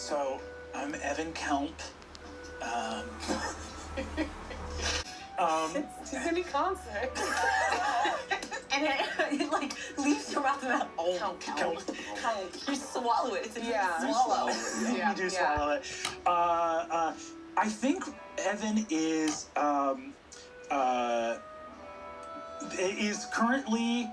So, I'm Evan Kelmp. It's too many concepts. And it like leaves your mouth about Kelmp. You swallow it. It's a swallow. You do swallow it. I think Evan is currently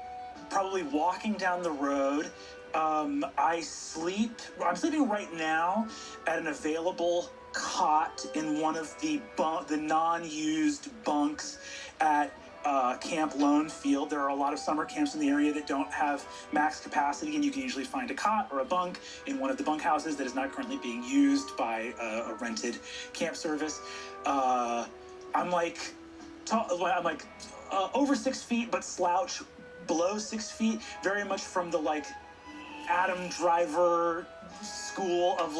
probably walking down the road. I'm sleeping right now at an available cot in one of the non-used bunks at Camp Lone Field. There are a lot of summer camps in the area that don't have max capacity, and you can usually find a cot or a bunk in one of the bunkhouses that is not currently being used by a rented camp service. I'm over 6 feet, but slouch below 6 feet, very much from the Adam Driver school of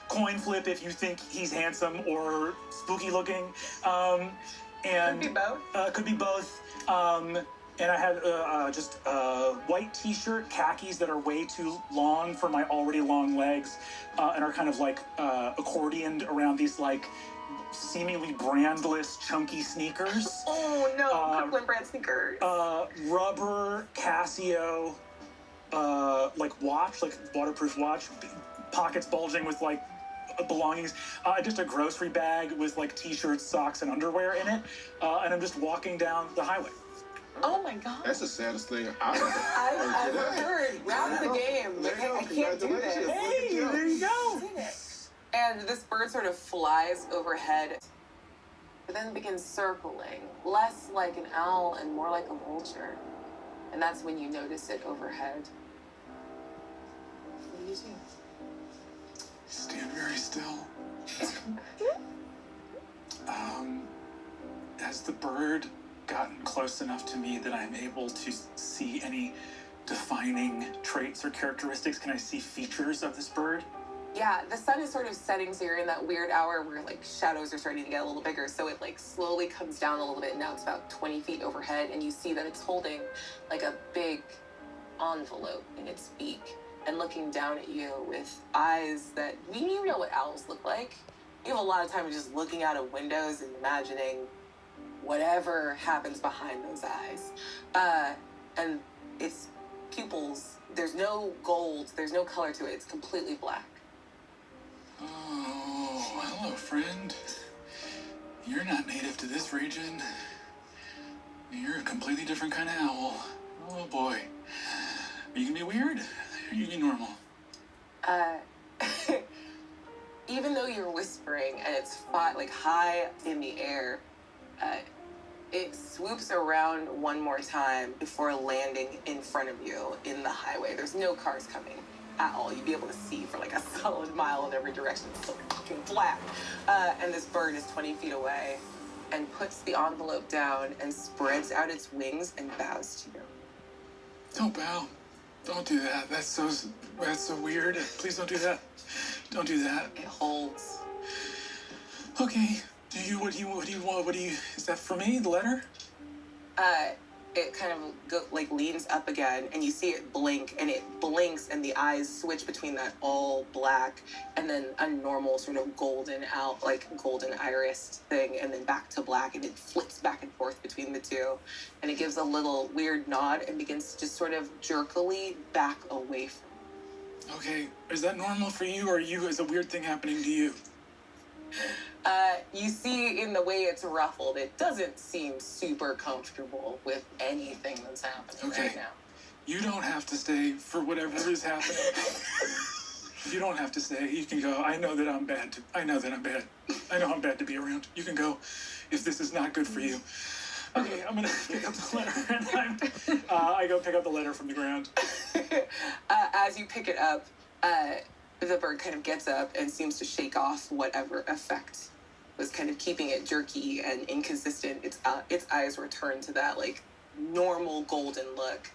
coin flip if you think he's handsome or spooky looking. And could be both. And I had just a white t-shirt, khakis that are way too long for my already long legs, and are kind of accordioned around these seemingly brandless, chunky sneakers. Oh no, Kirkland brand sneakers. Rubber Casio, watch, waterproof watch, pockets bulging with belongings. Just a grocery bag with t-shirts, socks, and underwear in it. And I'm just walking down the highway. Oh my God. That's the saddest thing I've ever heard. Round the game. I can't do this. Hey, there you go. And this bird sort of flies overhead, but then begins circling, less like an owl and more like a vulture. And that's when you notice it overhead. What do you do? Stand very still. Has the bird gotten close enough to me that I'm able to see any defining traits or characteristics? Can I see features of this bird? Yeah, the sun is sort of setting, so you're in that weird hour where shadows are starting to get a little bigger. So it slowly comes down a little bit, and now it's about 20 feet overhead, and you see that it's holding a big envelope in its beak and looking down at you with eyes that you know what owls look like. You have a lot of time just looking out of windows and imagining whatever happens behind those eyes. And its pupils, there's no gold, there's no color to it. It's completely black. Oh, hello, friend. You're not native to this region. You're a completely different kind of owl. Oh, boy. Are you gonna be weird? Or are you gonna be normal? Even though you're whispering and it's high in the air, it swoops around one more time before landing in front of you in the highway. There's no cars coming at all. You'd be able to see for a solid mile in every direction. It's so fucking black. And this bird is 20 feet away and puts the envelope down and spreads out its wings and bows to you. Don't bow. Don't do that. That's so weird. Please don't do that. Don't do that. It holds. Okay. What do you want? Is that for me, the letter? It kind of leans up again, and you see it blink, and it blinks, and the eyes switch between that all black and then a normal sort of golden iris thing, and then back to black, and it flips back and forth between the two, and it gives a little weird nod and begins to just sort of jerkily back away from you. Okay, is that normal for you, or is a weird thing happening to you? You see in the way it's ruffled, it doesn't seem super comfortable with anything that's happening right now. You don't have to stay for whatever is happening. You don't have to stay. You can go. I know that I'm bad. I know I'm bad to be around. You can go if this is not good for you. Okay, I'm going to pick up the letter. And I go pick up the letter from the ground. As you pick it up, the bird kind of gets up and seems to shake off whatever effect was kind of keeping it jerky and inconsistent. Its eyes return to that normal golden look,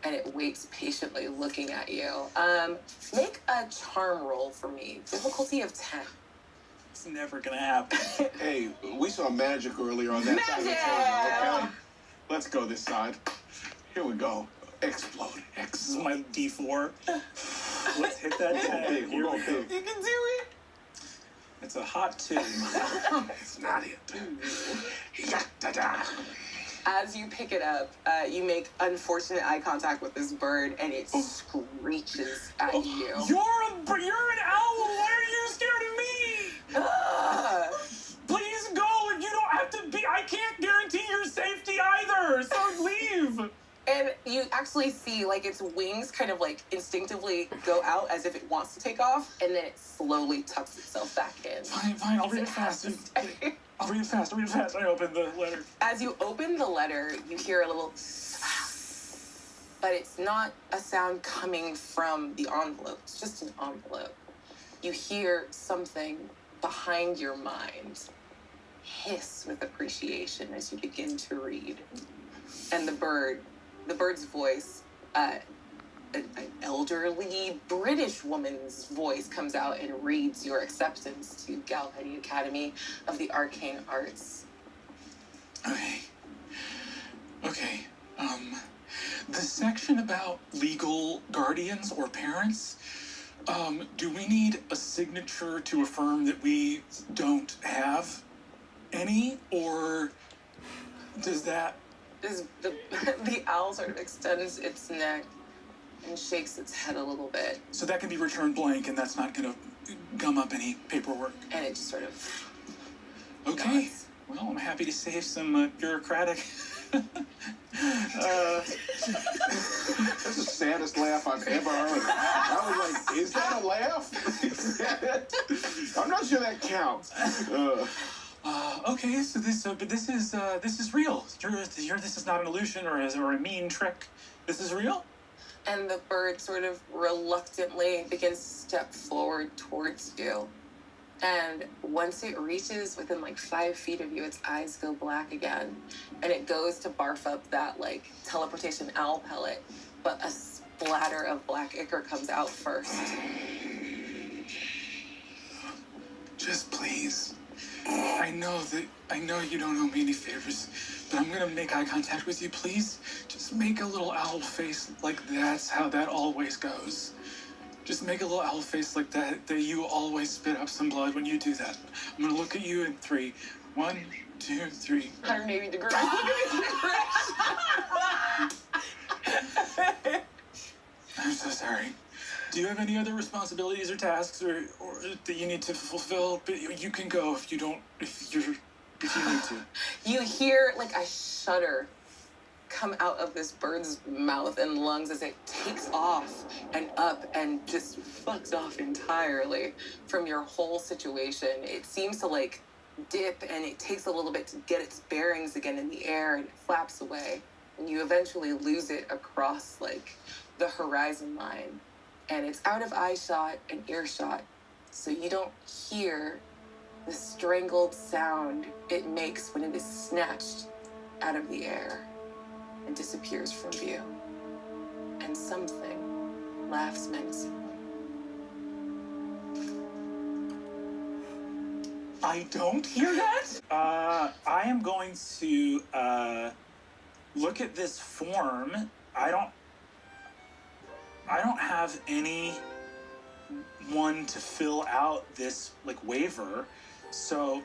and it waits patiently looking at you. Make a charm roll for me. Difficulty of 10. It's never gonna happen. Hey, we saw magic earlier on that side of the table, okay? Let's go this side. Here we go. Explode. This is my D4. Let's hit that 10. We're going big. You can do it. It's a hot tune. It's not it. Ya-da-da. As you pick it up, you make unfortunate eye contact with this bird, and it screeches at you. You're an owl. Why are you scared of me? Please go. You don't have to be. I can't guarantee your safety either. So leave. And you actually see, like, its wings kind of, like, instinctively go out as if it wants to take off, and then it slowly tucks itself back in. Fine. I'll read it fast. I'll read it fast. I open the letter. As you open the letter, you hear a little... But it's not a sound coming from the envelope. It's just an envelope. You hear something behind your mind hiss with appreciation as you begin to read. And the bird's voice, an elderly British woman's voice comes out and reads your acceptance to Galvani Academy of the Arcane Arts. Okay. The section about legal guardians or parents, do we need a signature to affirm that we don't have any, or does that... The owl sort of extends its neck and shakes its head a little bit. So that can be returned blank, and that's not going to gum up any paperwork. And it just sort of... Okay. nods. Well, I'm happy to save some bureaucratic... That's the saddest laugh I've ever heard. I was like, is that a laugh? I'm not sure that counts. Okay, so this is real. This is not an illusion or a mean trick. This is real? And the bird sort of reluctantly begins to step forward towards you. And once it reaches within like 5 feet of you, its eyes go black again. And it goes to barf up that like teleportation owl pellet. But a splatter of black ichor comes out first. Just please. I know you don't owe me any favors, but I'm gonna make eye contact with you. Please, just make a little owl face like that's how that always goes. Just make a little owl face like that you always spit up some blood when you do that. I'm gonna look at you in 3. 1, 2, 3. 180 degrees. I'm so sorry. Do you have any other responsibilities or tasks or that you need to fulfill? But you can go if you need to. You hear like a shudder come out of this bird's mouth and lungs as it takes off and up and just fucks off entirely from your whole situation. It seems to like dip and it takes a little bit to get its bearings again in the air and it flaps away. And you eventually lose it across like the horizon line. And it's out of eye shot and earshot, so you don't hear the strangled sound it makes when it is snatched out of the air and disappears from view. And something laughs menacingly. I don't hear that? I am going to look at this form. I don't have any one to fill out this like waiver, so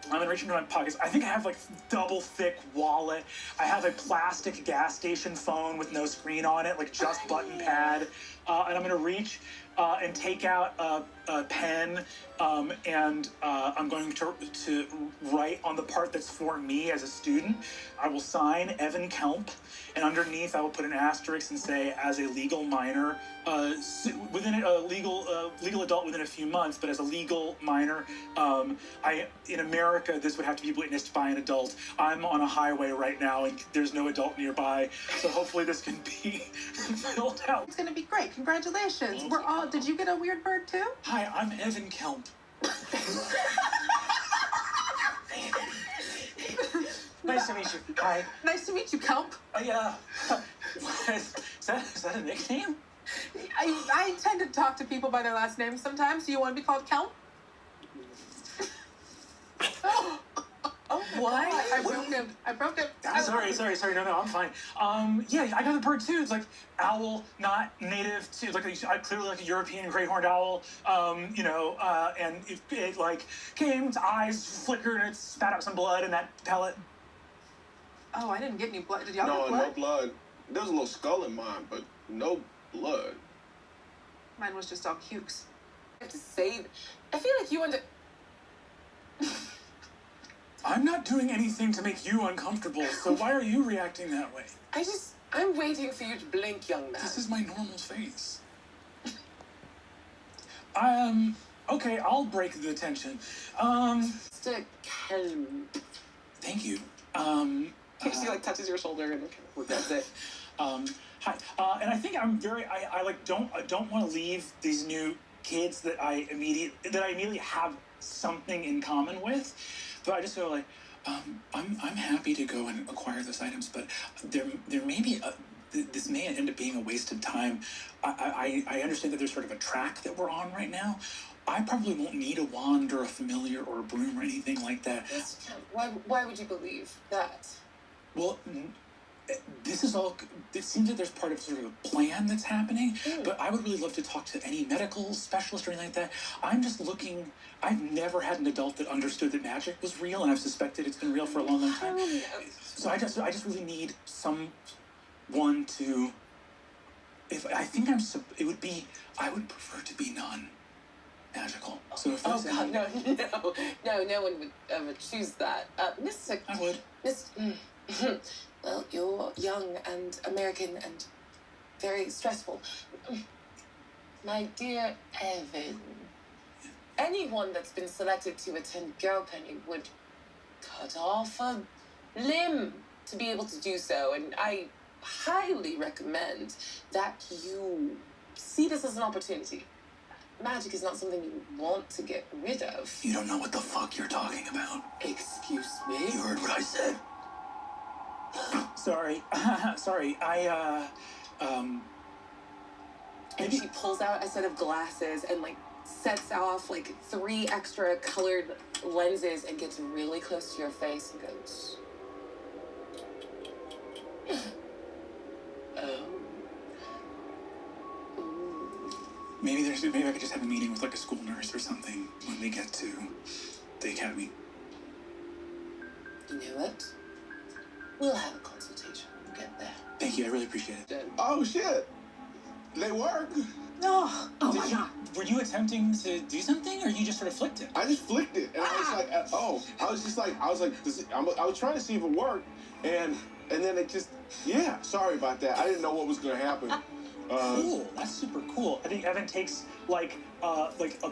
I'm gonna reach into my pockets. I think I have like double thick wallet. I have a plastic gas station phone with no screen on it, like just button pad, and I'm gonna reach and take out a pen, and I'm going to write on the part that's for me as a student. I will sign Evan Kelmp, and underneath I will put an asterisk and say, as a legal minor, within a legal adult within a few months, but as a legal minor, in America this would have to be witnessed by an adult. I'm on a highway right now and there's no adult nearby, so hopefully this can be filled out. It's gonna be great. Congratulations. We're all. Did you get a weird bird too? Hi, I'm Evan Kelmp. Nice to meet you. Hi. Nice to meet you, Kelp. Yeah. Is that a nickname? I tend to talk to people by their last names sometimes. Do you want to be called Kelp? Oh What? I broke him. Sorry. No, I'm fine. Yeah, I got the bird too. It's like owl, not native to clearly like a European great horned owl. And it like came, its eyes flickered, and it spat out some blood in that pellet. Oh, I didn't get any blood. Did y'all get blood? No blood. There was a little skull in mine, but no blood. Mine was just all cukes. I have to say, I feel like you want to. I'm not doing anything to make you uncomfortable, so why are you reacting that way? I'm waiting for you to blink, young man. This is my normal face. Okay, I'll break the tension. Mr. Kelmp. Thank you. She like touches your shoulder and that's it. Hi. And I think I don't want to leave these new kids that I immediately have something in common with. But I just feel like I'm happy to go and acquire those items, but there may be this may end up being a waste of time. I understand that there's sort of a track that we're on right now. I probably won't need a wand or a familiar or a broom or anything like that. Why would you believe that? Well, this is all. It seems that there's part of sort of a plan that's happening, but I would really love to talk to any medical specialist or anything like that. I'm just looking. I've never had an adult that understood that magic was real, and I've suspected it's been real for a long, long time. So I just really need someone to. I would prefer to be non-magical. So if God, no one would ever choose that. Mr. I would. Well, you're young and American and very stressful. My dear Evan, anyone that's been selected to attend Girl Penny would cut off a limb to be able to do so, and I highly recommend that you see this as an opportunity. Magic is not something you want to get rid of. You don't know what the fuck you're talking about. Excuse me? You heard what I said. Sorry. And she pulls out a set of glasses and sets off 3 extra colored lenses and gets really close to your face and goes, Maybe I could just have a meeting with a school nurse or something when we get to the academy. You know what? We'll have a consultation when we get there. Thank you, I really appreciate it. Oh shit! They work. No. Oh my God. Were you attempting to do something, or you just sort of flicked it? I just flicked it, and I was trying to see if it worked, and then it just, sorry about that. I didn't know what was gonna happen. Cool. That's super cool. I think Evan takes a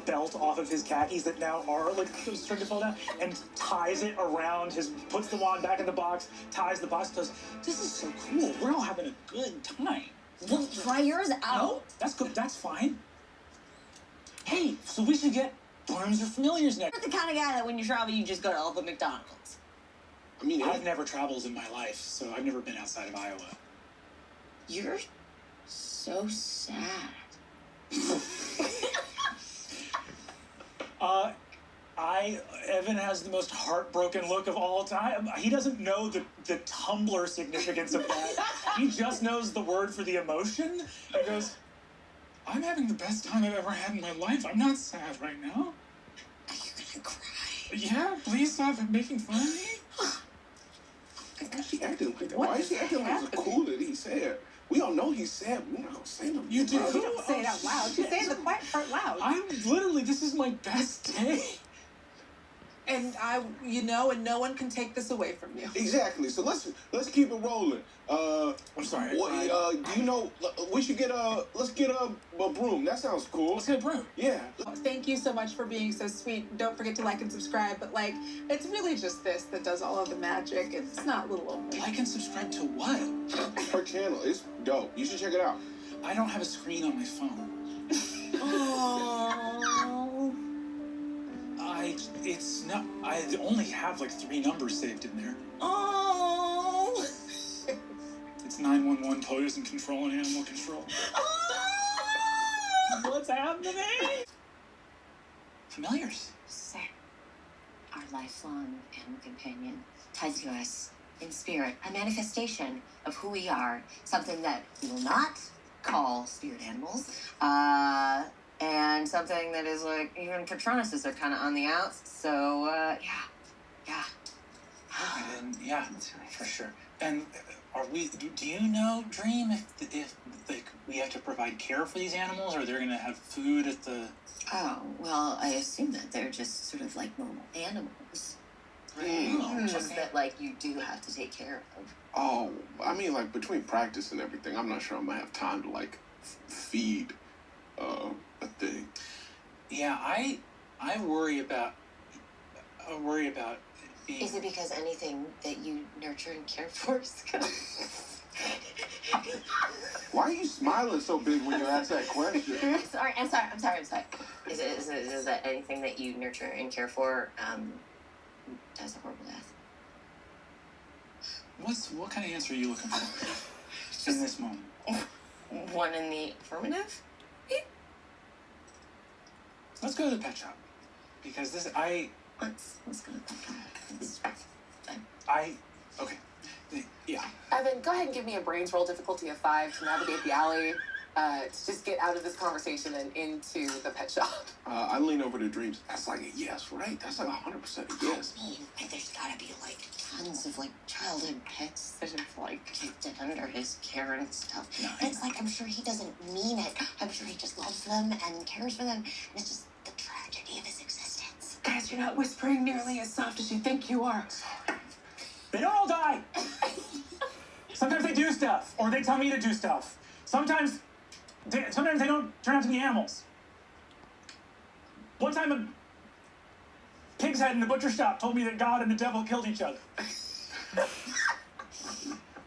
belt off of his khakis that now are starting to fall down, and ties it around puts the wand back in the box, ties the box, goes, "This is so cool. We're all having a good time." Well, try yours out. No, that's good. That's fine. Hey, so we should get brooms or familiars next. You're the kind of guy that when you travel, you just go to all the McDonald's. I mean, I've never traveled in my life, so I've never been outside of Iowa. You're so sad. Evan has the most heartbroken look of all time. He doesn't know the Tumblr significance of that. He just knows the word for the emotion. He goes, "I'm having the best time I've ever had in my life. I'm not sad right now." Are you gonna cry? Yeah, please stop making fun of me. Why is she acting like that? Why is she acting like it's cool that he's sad? We all know he's sad, but we're not gonna say nothing. You do. You don't say it out loud. You say the quiet part loud. This is my best day. And and no one can take this away from you. Exactly. So let's keep it rolling. I'm sorry. We should let's get a broom. That sounds cool. Let's get a broom. Yeah. Thank you so much for being so sweet. Don't forget to like and subscribe. But it's really just this that does all of the magic. It's not little only. Like and subscribe to what? Her channel is dope. You should check it out. I don't have a screen on my phone. I only have 3 numbers saved in there. Oh. It's 911 poison control and animal control. What's happening? Familiars. Sir, our lifelong animal companion, tied to us in spirit, a manifestation of who we are, something that we will not call spirit animals, and something that is like, even Patronuses are kind of on the outs, so, yeah. And yeah, for sure. And do you know, Dream, if like we have to provide care for these animals, or they're gonna have food at the... Oh, well, I assume that they're just sort of like normal animals. Just that, like, you do have to take care of them. Oh, I mean, like, between practice and everything, I'm not sure I'm gonna have time to, like, feed a thing. Yeah, I worry about being... Is it because anything that you nurture and care for is gonna... Why are you smiling so big when you ask that question? I'm sorry. Is that anything that you nurture and care for, dies a horrible death? What kind of answer are you looking for in this moment? One in the affirmative? Let's go to the pet shop. Because Let's go to the pet shop. Okay. Yeah. Evan, go ahead and give me a brains roll difficulty of 5 to navigate the alley, to just get out of this conversation and into the pet shop. I lean over to Dreams. That's like a yes, right? That's like 100% a yes. I mean, there's gotta be, like, tons of, like, childhood pets that have, like, kicked it under his care and stuff. No, It's like, I'm sure he doesn't mean it. I'm sure he just loves them and cares for them. And it's just the tragedy of his existence. Guys, you're not whispering nearly as soft as you think you are. They don't all die. Sometimes they do stuff, or they tell me to do stuff. Sometimes they don't turn out to be animals. One time a pig's head in the butcher shop told me that God and the devil killed each other.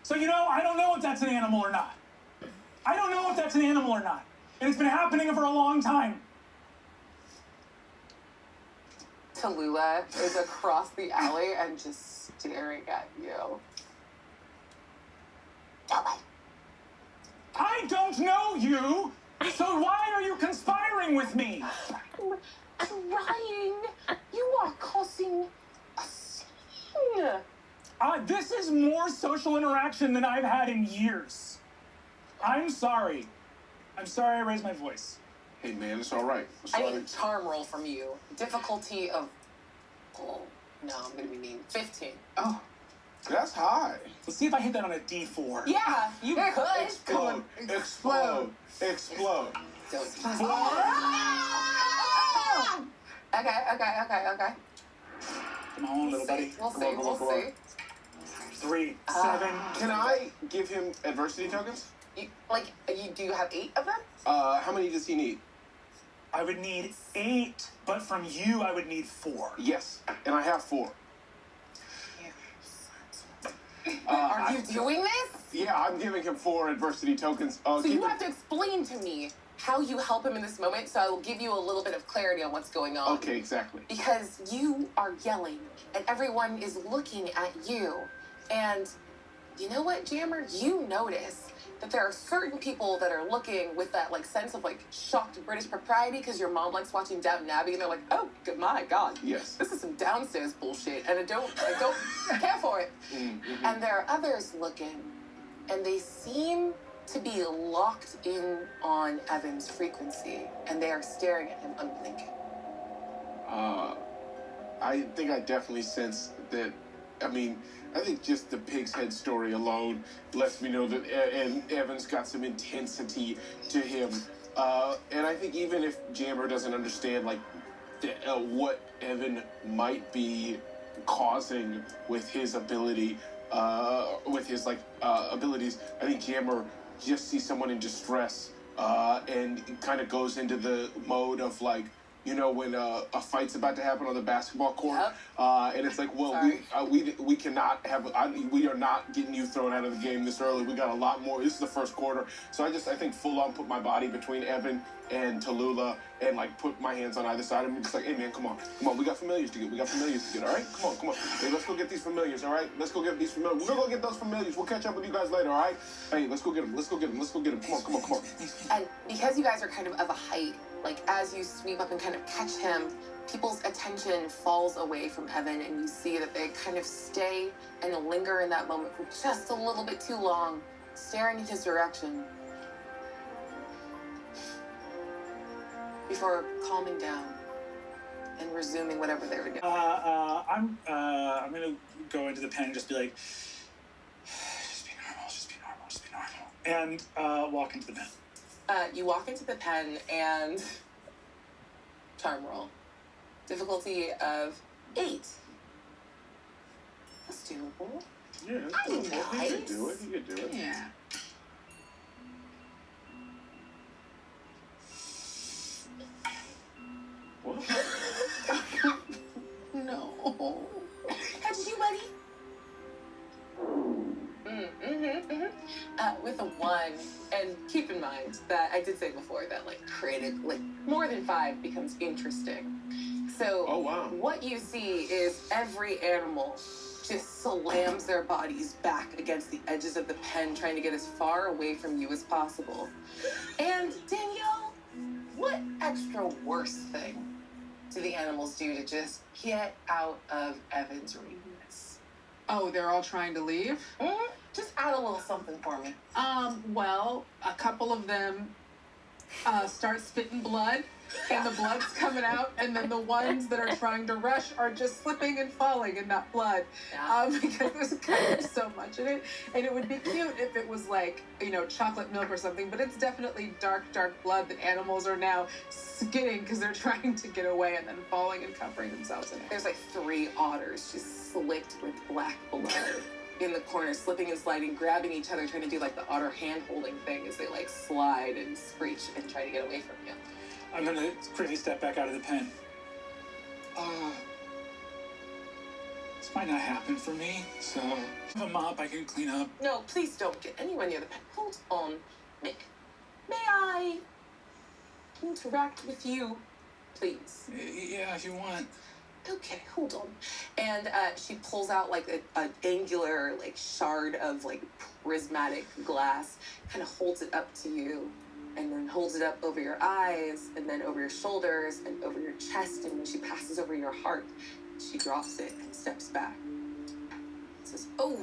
So, I don't know if that's an animal or not. And it's been happening for a long time. Tallulah is across the alley and just staring at you. I don't know you, so why are you conspiring with me? Trying. You are causing a scene. This is more social interaction than I've had in years. I'm sorry I raised my voice. Hey, man, it's all right. I need a charm roll from you. Difficulty of... Oh, no, I'm going to be mean. 15. Oh, that's high. Let's see if I hit that on a D4. Yeah, you could. Explode. Don't. Four. Okay. Come on, little buddy. We'll Come see. on, come on, come on. 3, 7. Can I give him adversity tokens? Do you have 8 of them? How many does he need? I would need 8, but from you, I would need 4. Yes, and I have 4. Are you doing this? Yeah, I'm giving him 4 adversity tokens. So you have to explain to me how you help him in this moment, so I will give you a little bit of clarity on what's going on. Okay, exactly. Because you are yelling, and everyone is looking at you. And you know what, Jammer? You notice that there are certain people that are looking with that sense of shocked British propriety because your mom likes watching Downton Abbey, and they're like, oh my God, yes, this is some downstairs bullshit, and I don't care for it. Mm-hmm. And there are others looking, and they seem to be locked in on Evan's frequency, and they are staring at him unblinking. I think I definitely sense that. I think just the pig's head story alone lets me know that Evan's got some intensity to him. And I think even if Jammer doesn't understand, what Evan might be causing with his ability, abilities, I think Jammer just sees someone in distress, and kind of goes into the mode of when a fight's about to happen on the basketball court, yep. And it's like, well, we cannot have, we are not getting you thrown out of the game this early. We got a lot more. This is the first quarter, so I think full on put my body between Evan and Tallulah, and put my hands on either side. I'm just like, hey man, come on, we got familiars to get. All right, come on. Hey, let's go get these familiars. All right, let's go get these familiars. We're gonna go get those familiars. We'll catch up with you guys later. All right. Hey, let's go get them. Come on. And because you guys are kind of a height like as you sweep up and kind of catch him, people's attention falls away from Evan, and you see that they kind of stay and linger in that moment for just a little bit too long, staring in his direction, before calming down and resuming whatever they were doing. I'm gonna go into the pen and just be like, just be normal, just be normal, just be normal, and walk into the pen. You walk into the pen and charm roll. Difficulty of 8. That's doable. Yeah, that's doable. You could do it. You could do it. Yeah. What? No. That's you, buddy. With a 1, and keep in mind that I did say before that like creative, like more than 5 becomes interesting. So Oh, wow. what you see is every animal just slams their bodies back against the edges of the pen, trying to get as far away from you as possible. And Danielle, what extra worse thing do the animals do to just get out of Evan's radius? Oh, they're all trying to leave? Just add a little something for me. Well, a couple of them start spitting blood, and the blood's coming out, and then the ones that are trying to rush are just slipping and falling in that blood, because there's kind of so much in it. And it would be cute if it was like, you know, chocolate milk or something, but it's definitely dark, dark blood that animals are now skidding because they're trying to get away and then falling and covering themselves in it. There's like 3 otters just slicked with black blood in the corner, slipping and sliding, grabbing each other, trying to do like the otter hand-holding thing as they like slide and screech and try to get away from you. I'm gonna quickly step back out of the pen. This might not happen for me, so I have a mop I can clean up. No, please don't get anywhere near the pen. Hold on. May I interact with you, please? Yeah, if you want. Okay, hold on. And she pulls out like an angular like shard of like prismatic glass, kind of holds it up to you, and then holds it up over your eyes, and then over your shoulders, and over your chest, and when she passes over your heart, she drops it and steps back. Says, oh,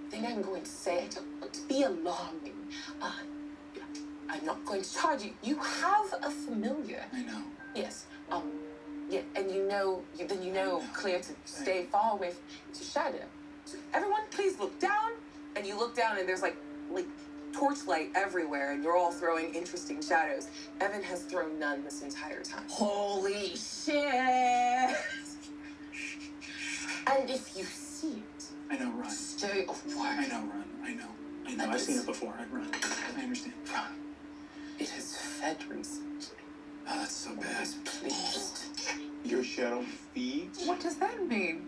thing I'm going to say, I don't want to be alarming. I'm not going to charge you. You have a familiar. I know. Yes. Yeah, and you know clear to stay far away to shadow. So everyone, please look down. And you look down, and there's like torchlight everywhere, and you're all throwing interesting shadows. Evan has thrown none this entire time. Holy shit! And if you see it, I know, run. stay away. I know, run. I know. I've seen it before. I run. I understand. Run. It has fed recently. Oh, that's so bad. It's pleased. Your shadow feeds? What does that mean?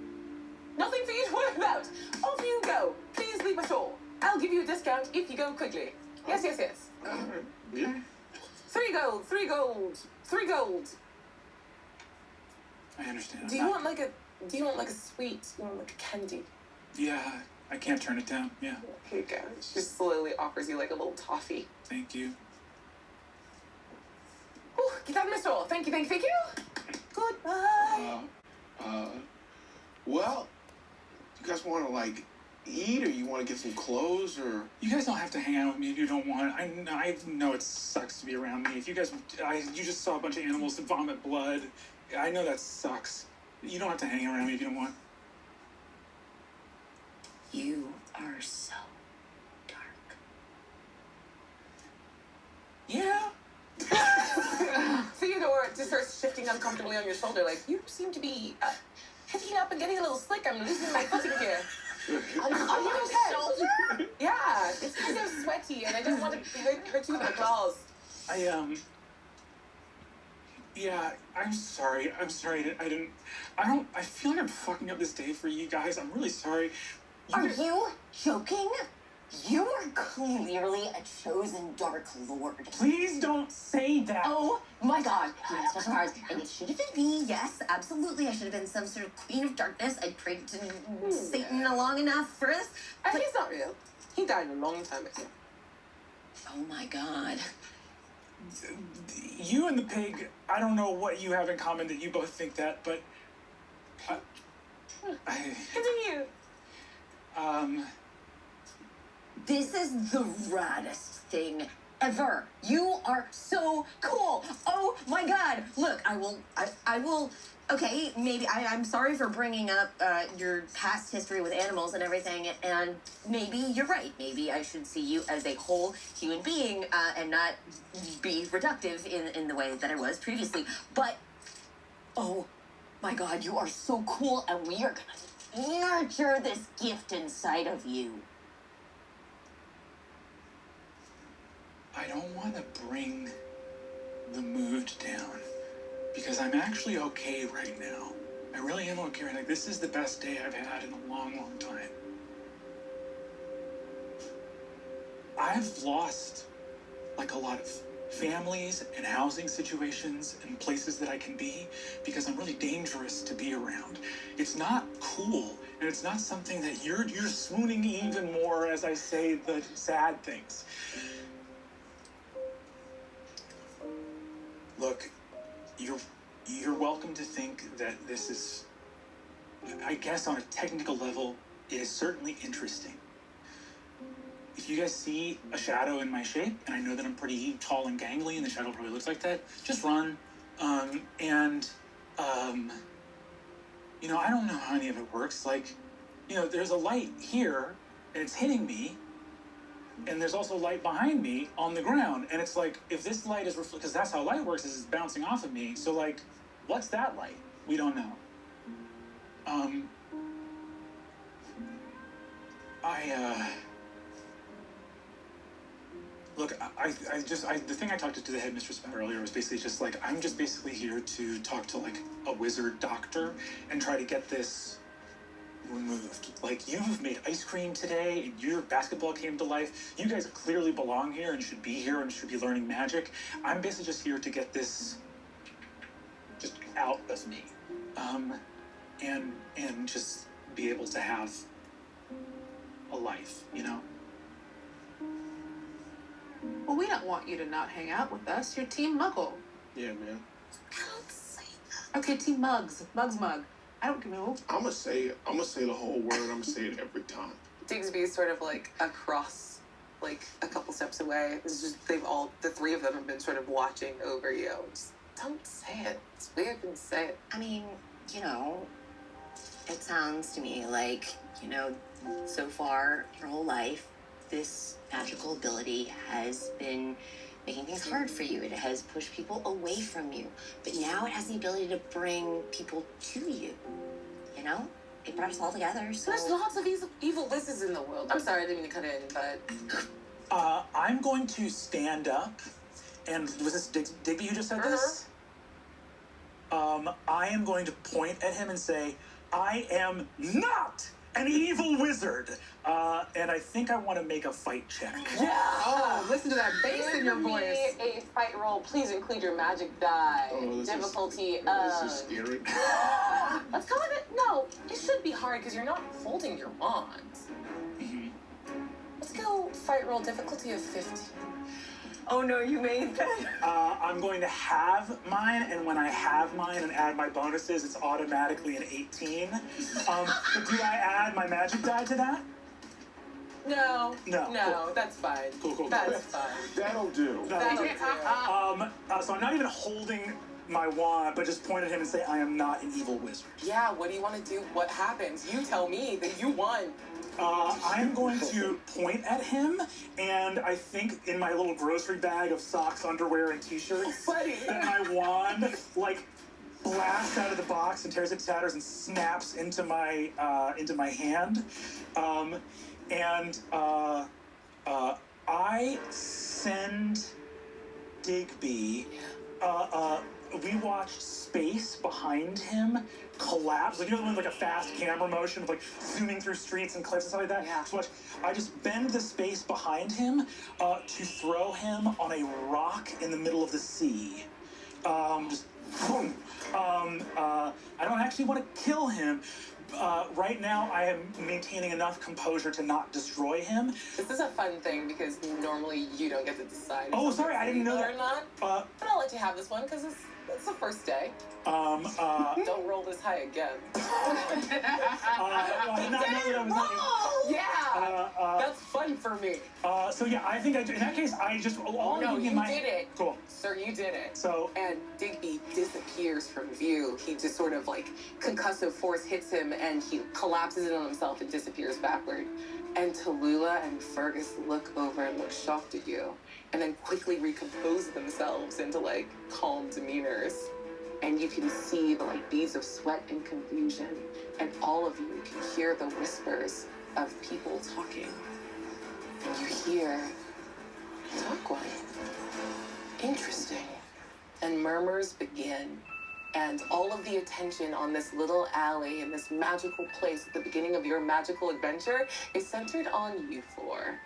Nothing for you to worry about. Off you go. Please leave ashore. I'll give you a discount if you go quickly. Yes. All right. Yeah. 3 gold, 3 gold, 3 gold. I understand. Do you want like a sweet? You want like a candy? Yeah, I can't turn it down. Yeah. Here you go. She slowly offers you like a little toffee. Thank you. Ooh, get out of my store. Thank you. Goodbye. Well, you guys want to like eat, or you want to get some clothes, or? You guys don't have to hang out with me if you don't want. I know it sucks to be around me. If you guys, you just saw a bunch of animals vomit blood. I know that sucks. You don't have to hang around me if you don't want. You are so dark. Yeah. Theodore just starts shifting uncomfortably on your shoulder, like, you seem to be hitting up and getting a little slick. I'm losing my footing here. Are you okay? Yeah, it's kind of sweaty, and I didn't want to hurt you with my claws. Yeah, I'm sorry. I feel like I'm fucking up this day for you guys. I'm really sorry. Are you joking? You are clearly a chosen Dark Lord. Please don't say that. Oh my god, you have special powers. And it should have been me, yes, absolutely. I should have been some sort of queen of darkness. I prayed to Satan long enough for this. And he's not real. He died a long time ago. Oh my god. You and the pig, I don't know what you have in common that you both think that, but Continue. This is the raddest thing ever. You are so cool. Oh my God. Look, I will. Okay, maybe I'm sorry for bringing up your past history with animals and everything, and maybe you're right. Maybe I should see you as a whole human being and not be reductive in the way that I was previously. But, oh my God, you are so cool, and we are gonna nurture this gift inside of you. I don't want to bring the mood down because I'm actually okay right now. I really am okay right now. This is the best day I've had in a long, long time. I've lost like a lot of families and housing situations and places that I can be because I'm really dangerous to be around. It's not cool, and it's not something that you're swooning even more as I say the sad things. Look, you're welcome to think that this is, I guess on a technical level, it is certainly interesting. If you guys see a shadow in my shape, and I know that I'm pretty tall and gangly, and the shadow probably looks like that, just run. I don't know how any of it works. Like, there's a light here, and it's hitting me, and there's also light behind me on the ground, and it's like, if this light is because that's how light works, is it's bouncing off of me. So like, what's that light? We don't know. Look, the thing I talked to the headmistress about earlier was basically just like, I'm just basically here to talk to like a wizard doctor and try to get this removed. Like, you've made ice cream today, and your basketball came to life. You guys clearly belong here and should be here and should be learning magic. I'm basically just here to get this just out of me. And just be able to have a life, Well, we don't want you to not hang out with us. You're Team Muggle. Yeah, man. Don't say that. Okay, Team Mugs. Mugs Mug. I don't know. I'm gonna say the whole word. I'm gonna say it every time. Digby's sort of like across, like a couple steps away. It's just the three of them have been sort of watching over you. Just don't say it. It's weird to say it. I mean, it sounds to me like, so far, your whole life, this magical ability has been making things hard for you. It has pushed people away from you. But now it has the ability to bring people to you. It brought us all together, so... There's lots of evil wizards in the world. I'm sorry, I didn't mean to cut in, but... I'm going to stand up, and was this Digby who just said this? I am going to point at him and say, I am not an evil wizard. And I think I want to make a fight check. Yeah! Oh, listen to that bass in your voice. A fight roll. Please include your magic die. Difficulty This is scary. Let's go with it. No, it should be hard because you're not holding your wand. Mm-hmm. Let's go fight roll difficulty of 15. Oh no, you made that. I'm going to have mine, and when I have mine and add my bonuses, it's automatically an 18. But do I add my magic die to that? No, Cool. that's fine. Cool. That's fine. That'll do. That'll do. So I'm not even holding my wand, but just point at him and say, I am not an evil wizard. Yeah, what do you want to do? What happens? You tell me that you won. I am going to point at him, and I think in my little grocery bag of socks, underwear, and t-shirts, that my wand, blasts out of the box and tears it to tatters and snaps into my hand. I send Digby, we watched space behind him collapse. Like a fast camera motion of zooming through streets and cliffs and stuff like that. Yeah. So I just bend the space behind him to throw him on a rock in the middle of the sea. Just boom. I don't actually want to kill him, right now I am maintaining enough composure to not destroy him. This is a fun thing because normally you don't get to decide. Oh, sorry, I didn't know that. Or not. But I'll let you have this one because it's the first day. Don't roll this high again. I did not know that I was not. Yeah, that's fun for me. So yeah, I think in that case, I just You did it. Cool. Sir, you did it. So and Digby disappears from view. He just sort of like concussive force hits him, and he collapses in on himself and disappears backward. And Tallulah and Fergus look over and look shocked at you, and then quickly recompose themselves into like calm demeanors. And you can see the like beads of sweat and confusion, and all of you can hear the whispers of people talking. And you hear, talk like, interesting. And murmurs begin. And all of the attention on this little alley in this magical place at the beginning of your magical adventure is centered on you four.